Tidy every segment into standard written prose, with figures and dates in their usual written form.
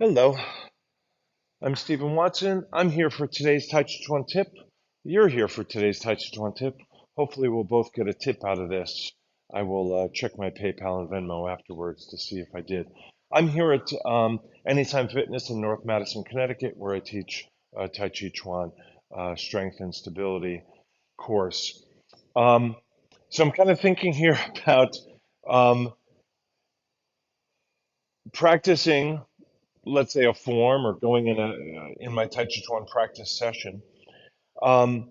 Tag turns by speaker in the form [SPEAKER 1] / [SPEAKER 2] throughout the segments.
[SPEAKER 1] Hello, I'm Stephen Watson. I'm here for today's Tàijíquán Tip. You're here for today's Tàijíquán Tip. Hopefully, we'll both get a tip out of this. I will check my PayPal and Venmo afterwards to see if I did. I'm here at Anytime Fitness in North Madison, Connecticut, where I teach Tàijíquán strength and stability course. Um, so I'm kind of thinking here about um, practicing, let's say, a form or going in my Tai Chi Chuan practice session. Um,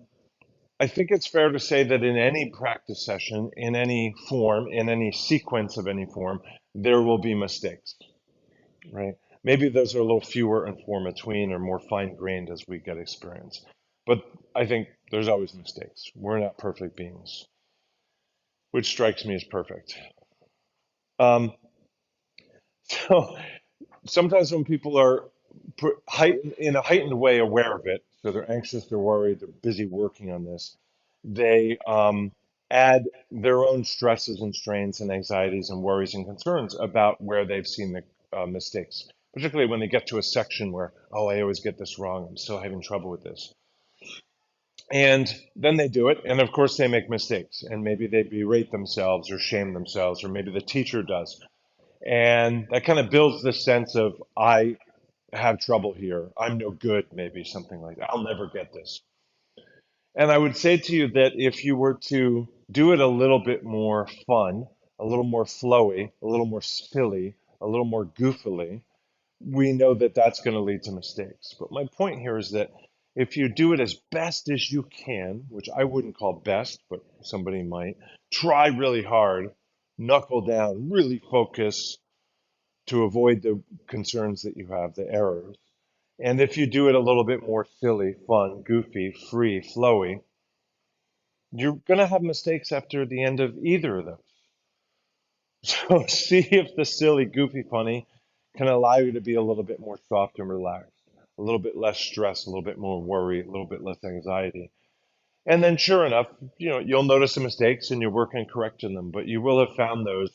[SPEAKER 1] I think it's fair to say that in any practice session, in any form, in any sequence of any form, there will be mistakes, right? Maybe those are a little fewer and far between or more fine-grained as we get experience. But I think there's always mistakes. We're not perfect beings, which strikes me as perfect. Um, so sometimes when people are in a heightened way aware of it, so they're anxious, they're worried, they're busy working on this, they add their own stresses and strains and anxieties and worries and concerns about where they've seen the mistakes, particularly when they get to a section where, oh, I always get this wrong, I'm still having trouble with this. And then they do it, and of course they make mistakes, and maybe they berate themselves or shame themselves, or maybe the teacher does. And that kind of builds this sense of, I have trouble here. I'm no good, maybe something like that. I'll never get this. And I would say to you that if you were to do it a little bit more fun, a little more flowy, a little more silly, a little more goofily, we know that that's going to lead to mistakes. But my point here is that if you do it as best as you can, which I wouldn't call best, but somebody might, try really hard, knuckle down, really focus to avoid the concerns that you have, the errors. And if you do it a little bit more silly, fun, goofy, free, flowy, you're going to have mistakes after the end of either of those. So see if the silly, goofy, funny can allow you to be a little bit more soft and relaxed, a little bit less stress, a little bit more worry, a little bit less anxiety. And then sure enough, you'll notice the mistakes and you work on correcting them, but you will have found those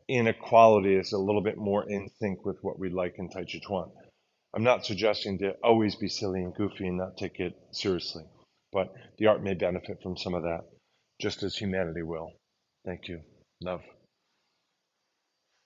[SPEAKER 1] inequality is a little bit more in sync with what we like in Tai Chi Chuan. I'm not suggesting to always be silly and goofy and not take it seriously, but the art may benefit from some of that, just as humanity will. Thank you. Love.